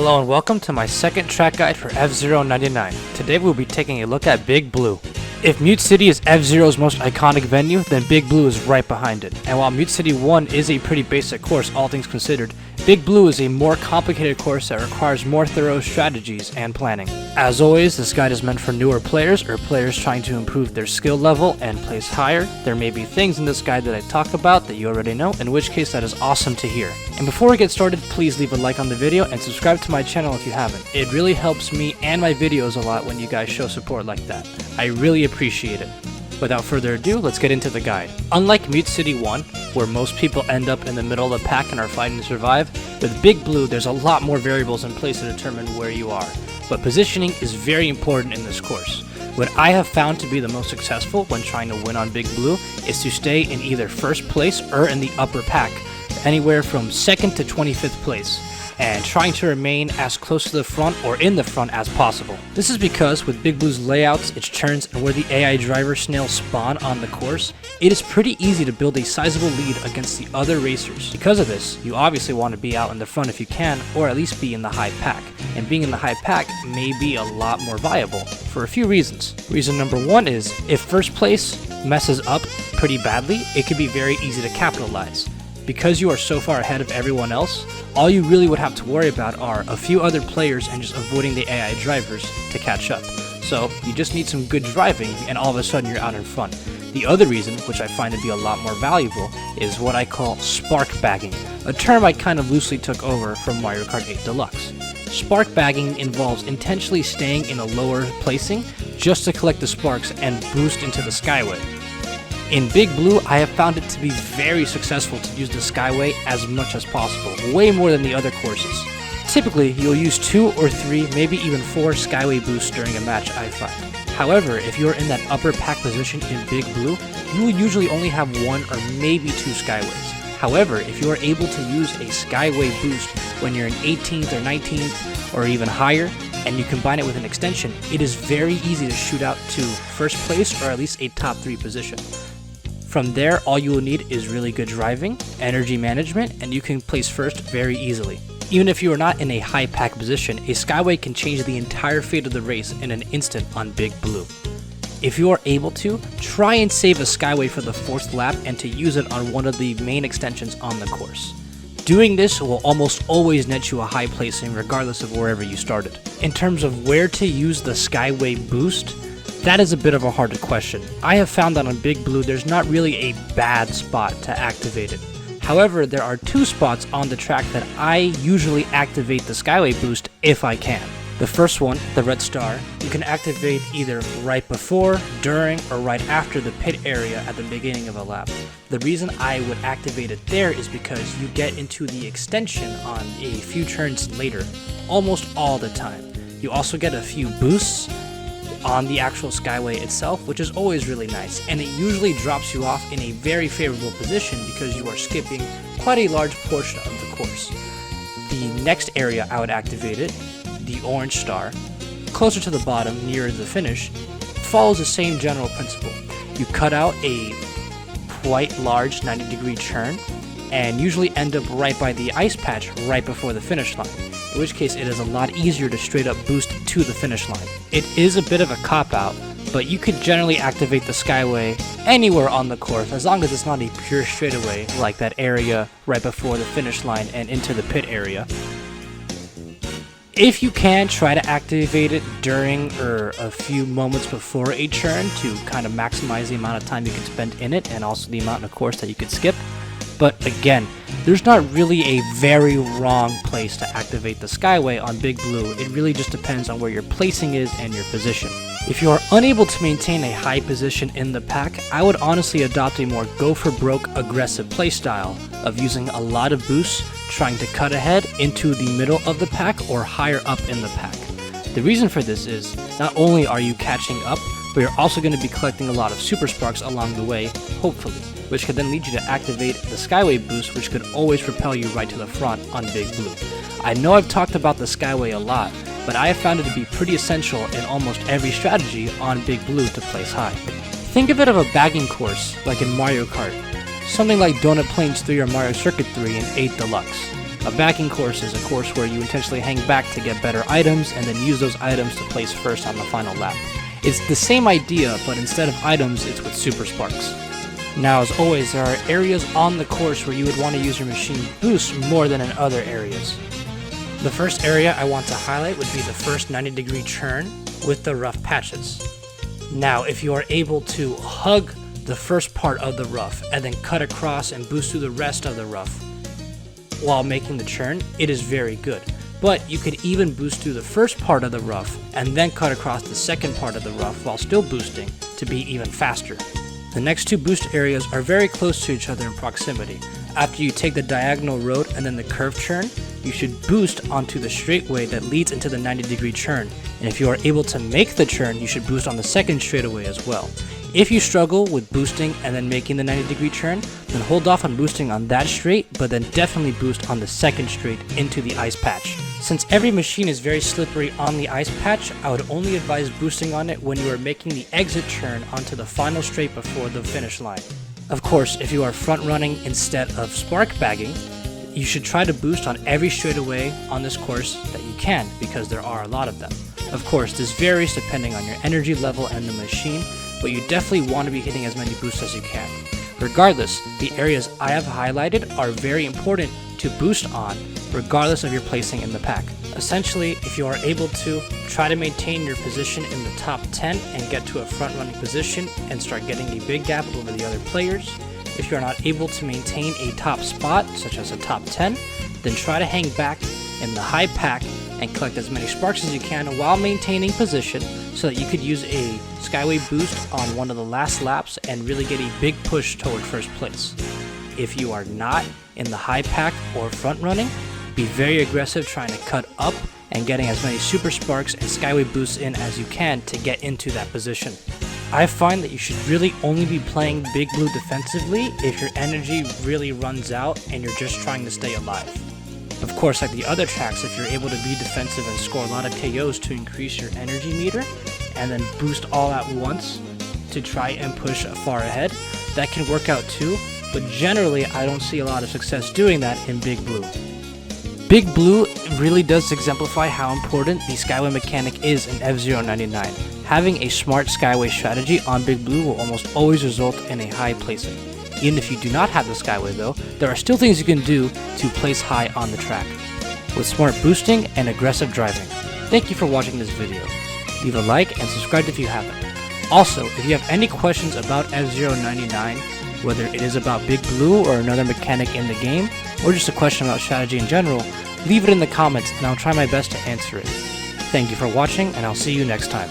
Hello and welcome to my second track guide for F-Zero 99. Today we'll be taking a look at Big Blue. If Mute City is F-Zero's most iconic venue, then Big Blue is right behind it. And while Mute City 1 is a pretty basic course, all things considered, Big Blue is a more complicated course that requires more thorough strategies and planning. As always, this guide is meant for newer players or players trying to improve their skill level and place higher. There may be things in this guide that I talk about that you already know, in which case that is awesome to hear. And before we get started, please leave a like on the video and subscribe to my channel if you haven't. It really helps me and my videos a lot when you guys show support like that. I really appreciate it. Without further ado, let's get into the guide. Unlike Mute City 1, where most people end up in the middle of the pack and are fighting to survive, with Big Blue there's a lot more variables in place to determine where you are. But positioning is very important in this course. What I have found to be the most successful when trying to win on Big Blue is to stay in either first place or in the upper pack, anywhere from 2nd to 25th place, and trying to remain as close to the front or in the front as possible. This is because with Big Blue's layouts, its turns, and where the AI driver snails spawn on the course, it is pretty easy to build a sizable lead against the other racers. Because of this, you obviously want to be out in the front if you can, or at least be in the high pack. And being in the high pack may be a lot more viable for a few reasons. Reason number one is, if first place messes up pretty badly, it can be very easy to capitalize. Because you are so far ahead of everyone else, all you really would have to worry about are a few other players and just avoiding the AI drivers to catch up. So you just need some good driving and all of a sudden you're out in front. The other reason, which I find to be a lot more valuable, is what I call spark bagging, a term I kind of loosely took over from Mario Kart 8 Deluxe. Spark bagging involves intentionally staying in a lower placing just to collect the sparks and boost into the Skyway. In Big Blue, I have found it to be very successful to use the Skyway as much as possible, way more than the other courses. Typically, you'll use 2 or 3, maybe even 4 Skyway Boosts during a match, I find. However, if you're in that upper pack position in Big Blue, you will usually only have 1 or maybe 2 Skyways. However, if you are able to use a Skyway Boost when you're in 18th or 19th or even higher, and you combine it with an extension, it is very easy to shoot out to first place or at least a top 3 position. From there, all you will need is really good driving, energy management, and you can place first very easily. Even if you are not in a high pack position, a Skyway can change the entire fate of the race in an instant on Big Blue. If you are able to, try and save a Skyway for the 4th lap and to use it on one of the main extensions on the course. Doing this will almost always net you a high placing regardless of wherever you started. In terms of where to use the Skyway Boost, that is a bit of a harder question. I have found that on Big Blue there's not really a bad spot to activate it. However, there are 2 spots on the track that I usually activate the Skyway Boost if I can. The first one, the red star, you can activate either right before, during, or right after the pit area at the beginning of a lap. The reason I would activate it there is because you get into the extension on a few turns later, almost all the time. You also get a few boosts on the actual Skyway itself, which is always really nice, and it usually drops you off in a very favorable position because you are skipping quite a large portion of the course. The next area I would activate it, the orange star, closer to the bottom near the finish, follows the same general principle. You cut out a quite large 90-degree turn and usually end up right by the ice patch right before the finish line, in which case it is a lot easier to straight up boost to the finish line. It is a bit of a cop-out, but you could generally activate the Skyway anywhere on the course as long as it's not a pure straightaway like that area right before the finish line and into the pit area. If you can, try to activate it during or a few moments before a turn to kind of maximize the amount of time you can spend in it and also the amount of course that you could skip. But again, there's not really a very wrong place to activate the Skyway on Big Blue. It really just depends on where your placing is and your position. If you are unable to maintain a high position in the pack, I would honestly adopt a more go-for-broke aggressive playstyle of using a lot of boosts, trying to cut ahead into the middle of the pack or higher up in the pack. The reason for this is, not only are you catching up, but you're also going to be collecting a lot of super sparks along the way, hopefully, which could then lead you to activate the Skyway Boost, which could always propel you right to the front on Big Blue. I know I've talked about the Skyway a lot, but I have found it to be pretty essential in almost every strategy on Big Blue to place high. Think of it as a bagging course, like in Mario Kart, something like Donut Plains 3 or Mario Circuit 3 in 8 Deluxe. A backing course is a course where you intentionally hang back to get better items and then use those items to place first on the final lap. It's the same idea, but instead of items, it's with super sparks. Now, as always, there are areas on the course where you would want to use your machine boost more than in other areas. The first area I want to highlight would be the first 90-degree turn with the rough patches. Now, if you are able to hug the first part of the rough and then cut across and boost through the rest of the rough while making the turn, it is very good. But you could even boost through the first part of the rough and then cut across the second part of the rough while still boosting to be even faster. The next two boost areas are very close to each other in proximity. After you take the diagonal road and then the curved turn, you should boost onto the straightaway that leads into the 90-degree turn. And if you are able to make the turn, you should boost on the second straightaway as well. If you struggle with boosting and then making the 90-degree turn, then hold off on boosting on that straight, but then definitely boost on the second straight into the ice patch. Since every machine is very slippery on the ice patch, I would only advise boosting on it when you are making the exit turn onto the final straight before the finish line. Of course, if you are front running instead of spark bagging, you should try to boost on every straightaway on this course that you can, because there are a lot of them. Of course, this varies depending on your energy level and the machine, but you definitely want to be hitting as many boosts as you can. Regardless, the areas I have highlighted are very important to boost on, regardless of your placing in the pack. Essentially, if you are able to, try to maintain your position in the top 10 and get to a front running position and start getting a big gap over the other players. If you are not able to maintain a top spot, such as a top 10, then try to hang back in the high pack and collect as many sparks as you can while maintaining position so that you could use a Skyway Boost on one of the last laps and really get a big push toward first place. If you are not in the high pack or front running, be very aggressive trying to cut up and getting as many super sparks and Skyway Boosts in as you can to get into that position. I find that you should really only be playing Big Blue defensively if your energy really runs out and you're just trying to stay alive. Of course, like the other tracks, if you're able to be defensive and score a lot of KOs to increase your energy meter and then boost all at once to try and push far ahead, that can work out too, but generally I don't see a lot of success doing that in Big Blue. Big Blue really does exemplify how important the Skyway mechanic is in F-Zero 99. Having a smart Skyway strategy on Big Blue will almost always result in a high placing. Even if you do not have the Skyway though, there are still things you can do to place high on the track, with smart boosting and aggressive driving. Thank you for watching this video. Leave a like and subscribe if you haven't. Also, if you have any questions about F-Zero 99, whether it is about Big Blue or another mechanic in the game, or just a question about strategy in general, leave it in the comments and I'll try my best to answer it. Thank you for watching, and I'll see you next time.